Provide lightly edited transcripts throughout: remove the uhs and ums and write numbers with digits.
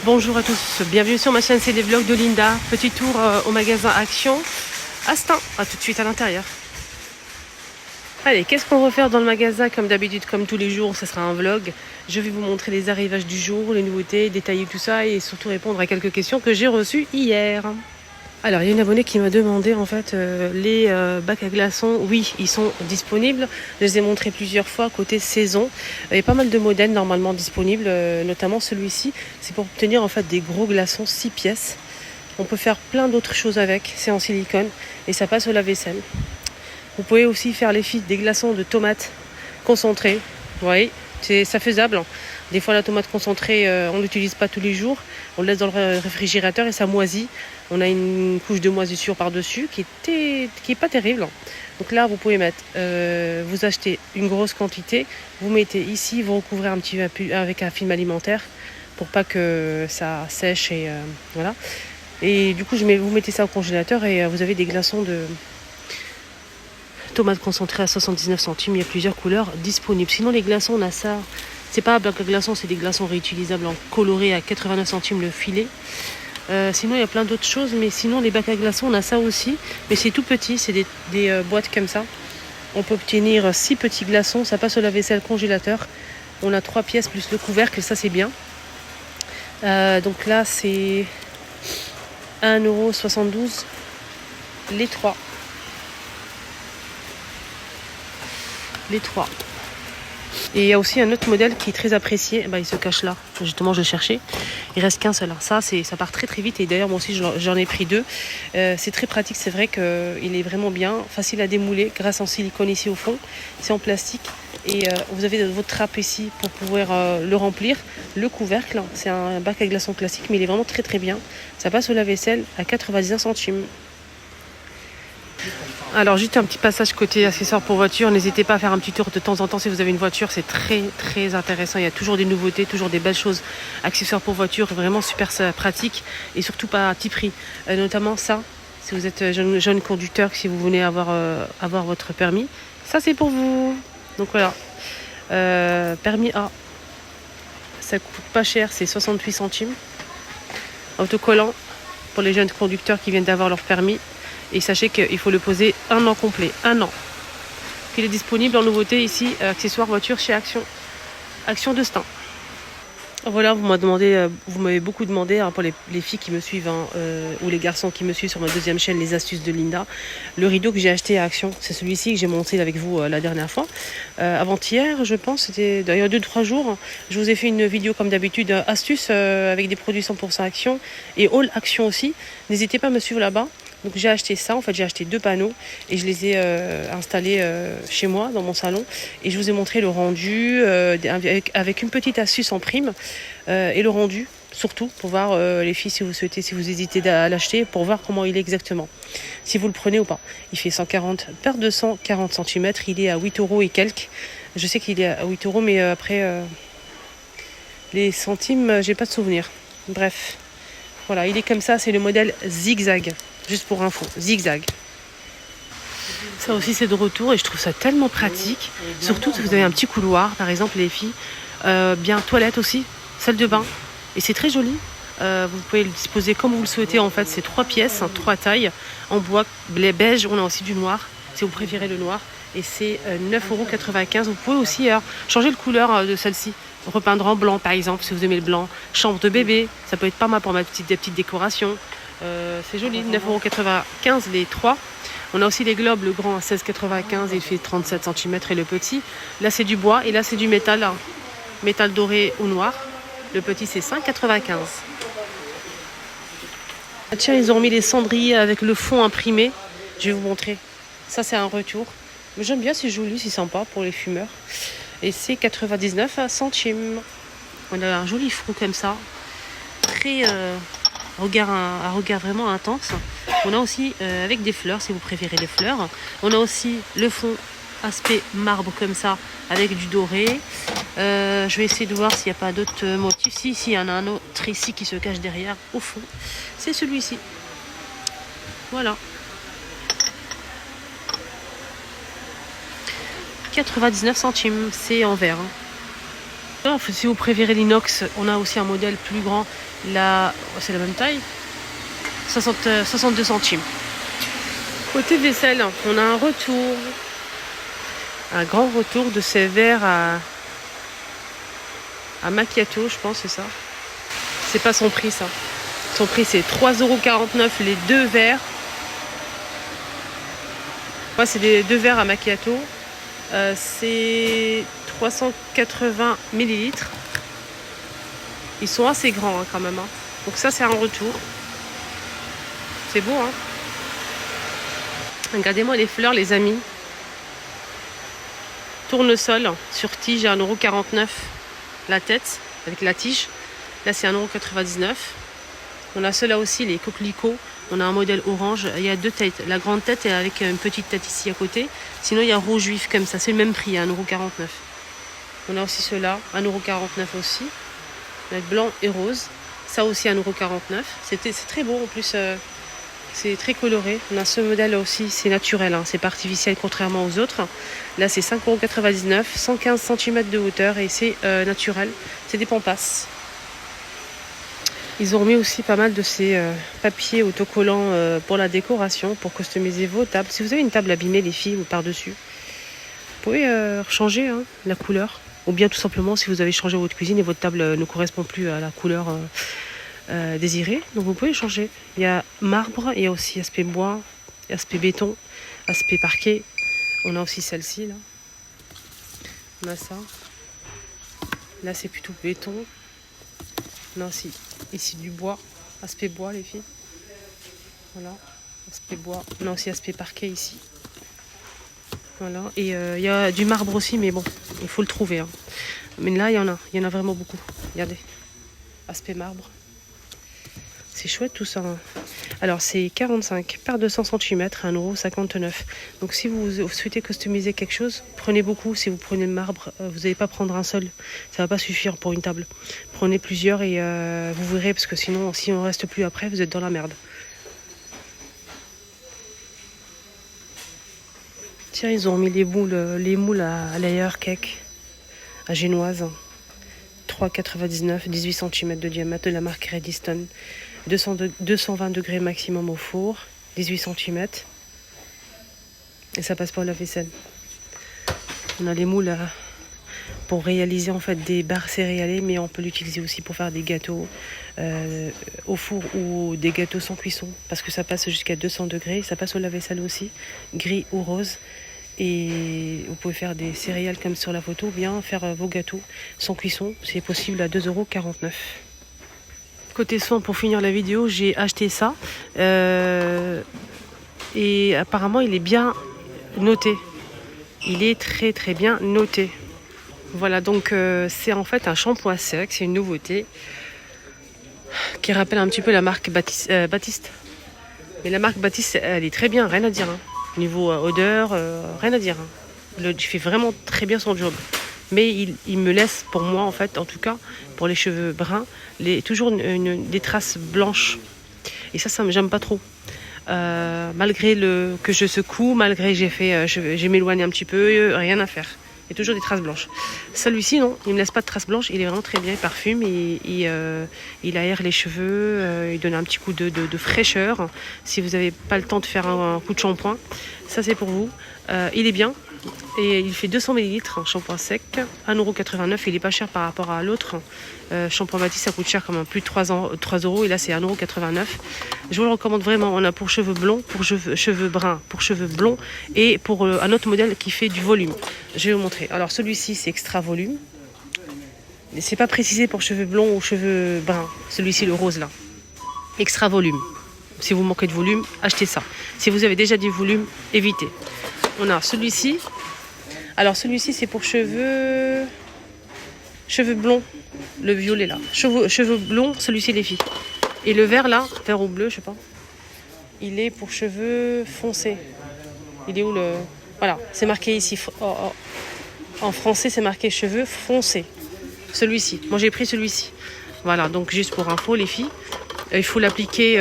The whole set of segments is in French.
Bonjour à tous, bienvenue sur ma chaîne, c'est les vlogs de Linda. Petit tour au magasin Action à Stein, à tout de suite à l'intérieur. Allez, qu'est-ce qu'on va faire dans le magasin? Comme d'habitude, comme tous les jours, ce sera un vlog. Je vais vous montrer les arrivages du jour, les nouveautés, détailler tout ça et surtout répondre à quelques questions que j'ai reçues hier. Alors, il y a une abonnée qui m'a demandé en fait les bacs à glaçons. Oui, ils sont disponibles. Je les ai montrés plusieurs fois côté saison. Il y a pas mal de modèles normalement disponibles, notamment celui-ci. C'est pour obtenir en fait des gros glaçons 6 pièces. On peut faire plein d'autres choses avec. C'est en silicone et ça passe au lave-vaisselle. Vous pouvez aussi faire les filles des glaçons de tomates concentrées. Vous voyez, c'est faisable. Des fois, la tomate concentrée, on ne l'utilise pas tous les jours. On le laisse dans le réfrigérateur et ça moisit. On a une couche de moisissure par-dessus qui est pas terrible. Donc là, vous pouvez mettre, vous achetez une grosse quantité, vous mettez ici, vous recouvrez un petit peu avec un film alimentaire pour pas que ça sèche et voilà. Et du coup, vous mettez ça au congélateur et vous avez des glaçons de tomates concentrées à 79 centimes. Il y a plusieurs couleurs disponibles. Sinon, les glaçons, on a ça. C'est pas un bac à glaçons, c'est des glaçons réutilisables en coloré à 89 centimes le filet. Sinon, il y a plein d'autres choses, mais sinon, les bacs à glaçons, on a ça aussi. Mais c'est tout petit, c'est des boîtes comme ça. On peut obtenir 6 petits glaçons, ça passe au lave-vaisselle congélateur. On a 3 pièces plus le couvercle, ça c'est bien. Donc là, c'est 1,72 € les 3. Les 3. Et il y a aussi un autre modèle qui est très apprécié. Il se cache là. Justement, je le cherchais. Il reste qu'un seul. Ça part très très vite. Et d'ailleurs, moi aussi, j'en ai pris 2. C'est très pratique. C'est vrai qu'il est vraiment bien. Facile à démouler grâce en silicone ici au fond. C'est en plastique. Et vous avez votre trappe ici pour pouvoir le remplir. Le couvercle, c'est un bac à glaçons classique. Mais il est vraiment très très bien. Ça passe au lave-vaisselle à 99 centimes. Alors juste un petit passage côté accessoires pour voiture, n'hésitez pas à faire un petit tour de temps en temps si vous avez une voiture, c'est très très intéressant, il y a toujours des nouveautés, toujours des belles choses, accessoires pour voiture, vraiment super pratique et surtout pas à petit prix, notamment ça, si vous êtes jeune conducteur, si vous venez avoir votre permis, ça c'est pour vous, donc voilà, permis A, ça coûte pas cher, c'est 68 centimes, autocollant pour les jeunes conducteurs qui viennent d'avoir leur permis. Et sachez qu'il faut le poser 1 an complet, 1 an. Il est disponible en nouveauté ici, accessoires voiture chez Action. Action de Stein. Voilà, vous m'avez beaucoup demandé pour les filles qui me suivent ou les garçons qui me suivent sur ma deuxième chaîne, les astuces de Linda. Le rideau que j'ai acheté à Action, c'est celui-ci que j'ai monté avec vous la dernière fois. Avant-hier, je pense, c'était d'ailleurs 2-3 jours. Je vous ai fait une vidéo comme d'habitude, astuces avec des produits 100% Action et All Action aussi. N'hésitez pas à me suivre là-bas. Donc j'ai acheté ça, en fait j'ai acheté 2 panneaux et je les ai installés chez moi dans mon salon et je vous ai montré le rendu avec une petite astuce en prime et le rendu surtout pour voir les filles si vous hésitez à l'acheter pour voir comment il est exactement, si vous le prenez ou pas. Il fait 140 par 240 cm, il est à 8 € et quelques. Je sais qu'il est à 8 € mais après les centimes j'ai pas de souvenir. Bref, voilà, il est comme ça, c'est le modèle zigzag. Juste pour info, zigzag. Ça aussi c'est de retour et je trouve ça tellement pratique. Surtout si vous avez un petit couloir, par exemple les filles. Bien toilette aussi, salle de bain. Et c'est très joli. Vous pouvez le disposer comme vous le souhaitez en fait. C'est 3 pièces, 3 tailles. En bois, beige, on a aussi du noir. Si vous préférez le noir. Et c'est 9,95 €. Vous pouvez aussi changer le couleur de celle-ci. Repeindre en blanc par exemple si vous aimez le blanc. Chambre de bébé, ça peut être pas mal pour mettre des petites décorations. C'est joli, 9,95 € les 3. On a aussi les globes, le grand à 16,95 €, il fait 37 cm et le petit. Là c'est du bois et là c'est du métal, métal doré ou noir. Le petit c'est 5,95 €. Ah, tiens, ils ont mis les cendriers avec le fond imprimé. Je vais vous montrer. Ça c'est un retour. Mais j'aime bien, c'est joli, c'est sympa pour les fumeurs. Et c'est 99 centimes. On a un joli front comme ça. Très... un regard vraiment intense. On a aussi avec des fleurs si vous préférez les fleurs. On a aussi le fond aspect marbre comme ça avec du doré. Je vais essayer de voir s'il n'y a pas d'autres motifs. Si, il y en a un autre ici qui se cache derrière au fond. C'est celui-ci. Voilà. 99 centimes. C'est en vert. Non, si vous préférez l'inox, on a aussi un modèle plus grand. Là, c'est la même taille. 62 centimes. Côté vaisselle, on a un retour. Un grand retour de ces verres à macchiato, je pense, c'est ça. C'est pas son prix, ça. Son prix, c'est 3,49 € les deux verres. Ouais, c'est des deux verres à macchiato. C'est 380 millilitres. Ils sont assez grands hein, quand même. Hein. Donc ça, c'est un retour. C'est beau, hein. Regardez-moi les fleurs, les amis. Tournesol sur tige à 1,49 € la tête, avec la tige. Là, c'est 1,99 €. On a ceux-là aussi, les coquelicots. On a un modèle orange. Il y a deux têtes. La grande tête est avec une petite tête ici à côté. Sinon, il y a rouge juif comme ça. C'est le même prix, à 1,49 €. On a aussi ceux-là, 1,49 € aussi. Avec blanc et rose. Ça aussi, 1,49 €. C'est très beau en plus. C'est très coloré. On a ce modèle aussi, c'est naturel, hein, c'est pas artificiel contrairement aux autres. Là, c'est 5,99 €, 115 cm de hauteur et c'est naturel. C'est des pampas. Ils ont remis aussi pas mal de ces papiers autocollants pour la décoration, pour customiser vos tables. Si vous avez une table abîmée, les filles, ou par-dessus, vous pouvez changer hein, la couleur. Ou bien tout simplement, si vous avez changé votre cuisine et votre table ne correspond plus à la couleur désirée, donc vous pouvez changer. Il y a marbre, il y a aussi aspect bois, aspect béton, aspect parquet. On a aussi celle-ci, là. On a ça. Là, c'est plutôt béton. On a aussi ici du bois, aspect bois, les filles. Voilà, aspect bois. On a aussi aspect parquet ici. Voilà, et il y a du marbre aussi, mais bon, il faut le trouver. Hein. Mais là, il y en a vraiment beaucoup. Regardez, aspect marbre. C'est chouette tout ça. Hein. Alors, c'est 45 par 200 cm à 1,59 €. Donc, si vous souhaitez customiser quelque chose, prenez beaucoup. Si vous prenez le marbre, vous n'allez pas prendre un seul. Ça ne va pas suffire pour une table. Prenez plusieurs et vous verrez, parce que sinon, si on ne reste plus après, vous êtes dans la merde. Tiens, ils ont mis les moules à layer cake, à génoise. 3,99 €, 18 cm de diamètre de la marque Rediston. 220 degrés maximum au four, 18 cm. Et ça passe pas au lave-vaisselle. On a les moules pour réaliser en fait des barres céréaliers, mais on peut l'utiliser aussi pour faire des gâteaux au four ou des gâteaux sans cuisson, parce que ça passe jusqu'à 200 degrés. Ça passe au lave-vaisselle aussi, gris ou rose. Et vous pouvez faire des céréales comme sur la photo, ou bien faire vos gâteaux sans cuisson. C'est possible à 2,49 €. Côté soin, pour finir la vidéo, j'ai acheté ça. Et apparemment, il est bien noté. Il est très très bien noté. Voilà, donc c'est en fait un shampoing sec. C'est une nouveauté qui rappelle un petit peu la marque Baptiste. Mais la marque Baptiste, elle est très bien, rien à dire. Hein. Niveau odeur, rien à dire. Hein. Il fait vraiment très bien son job. Mais il me laisse, pour moi en fait, en tout cas, pour les cheveux bruns, toujours des traces blanches. Et ça j'aime pas trop. Malgré que je secoue, malgré que j'ai m'éloigné un petit peu, rien à faire. Il y a toujours des traces blanches. Celui-ci, non, il ne me laisse pas de traces blanches. Il est vraiment très bien, il parfume, il aère les cheveux, il donne un petit coup de fraîcheur. Si vous n'avez pas le temps de faire un coup de shampoing, ça c'est pour vous. Il est bien. Et il fait 200 ml, un shampoing sec, 1,89 €. Il est pas cher par rapport à l'autre. Shampoing Baptiste, ça coûte cher quand même, plus de 3 €. Et là, c'est 1,89 €. Je vous le recommande vraiment. On a pour cheveux blonds, pour cheveux bruns, pour cheveux blonds et pour un autre modèle qui fait du volume. Je vais vous montrer. Alors, celui-ci, c'est extra volume. C'est pas précisé pour cheveux blonds ou cheveux bruns. Celui-ci, le rose là. Extra volume. Si vous manquez de volume, achetez ça. Si vous avez déjà du volume, évitez. On a celui-ci. Alors celui-ci c'est pour cheveux blonds. Le violet là. Cheveux blonds, celui-ci les filles. Et le vert là, vert ou bleu, je sais pas. Il est pour cheveux foncés. Il est où le... Voilà, c'est marqué ici. En français c'est marqué cheveux foncés. Celui-ci. Moi j'ai pris celui-ci. Voilà, donc juste pour info les filles. Il faut l'appliquer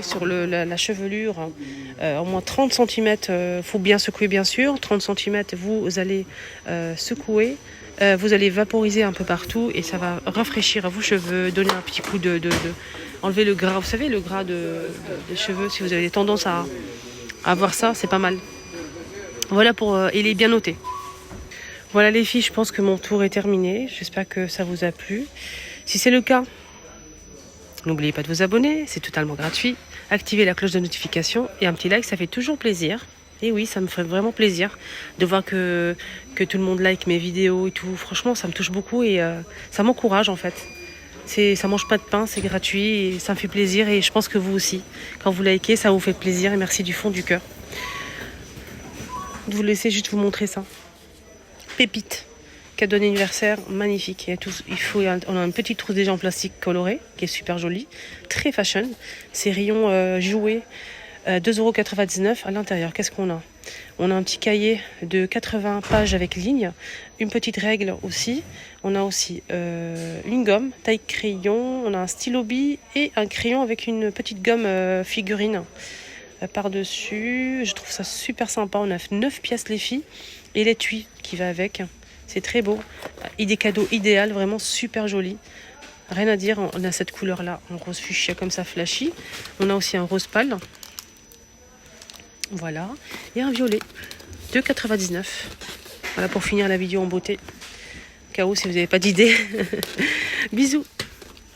sur la chevelure au moins 30 cm. Il faut bien secouer bien sûr. 30 cm, vous allez secouer Vous allez vaporiser un peu partout et ça va rafraîchir vos cheveux, donner un petit coup enlever le gras. Vous savez, le gras des cheveux, si vous avez tendance à avoir ça, c'est pas mal. Voilà il est bien noté. Voilà les filles, je pense que mon tour est terminé. J'espère que ça vous a plu. Si c'est le cas, n'oubliez pas de vous abonner, c'est totalement gratuit. Activez la cloche de notification et un petit like, ça fait toujours plaisir. Et oui, ça me ferait vraiment plaisir de voir que tout le monde like mes vidéos et tout. Franchement, ça me touche beaucoup et ça m'encourage en fait. Ça mange pas de pain, c'est gratuit et ça me fait plaisir. Et je pense que vous aussi, quand vous likez, ça vous fait plaisir. Et merci du fond du cœur. Je vous laisser juste vous montrer ça. Pépite. Cadeau d'anniversaire, magnifique. On a une petite trousse déjà en plastique colorée, qui est super jolie. Très fashion. C'est rayon jouet. 2,99 € à l'intérieur. Qu'est-ce qu'on a? On a un petit cahier de 80 pages avec ligne, une petite règle aussi. On a aussi une gomme, taille crayon, on a un stylo bille et un crayon avec une petite gomme figurine par-dessus. Je trouve ça super sympa. On a 9 pièces les filles et l'étui qui va avec. C'est très beau. Idée cadeau idéal, vraiment super joli. Rien à dire, on a cette couleur-là, en rose fuchsia comme ça flashy. On a aussi un rose pâle. Voilà, et un violet, 2,99 €. Voilà pour finir la vidéo en beauté. Au cas où si vous n'avez pas d'idée. Bisous.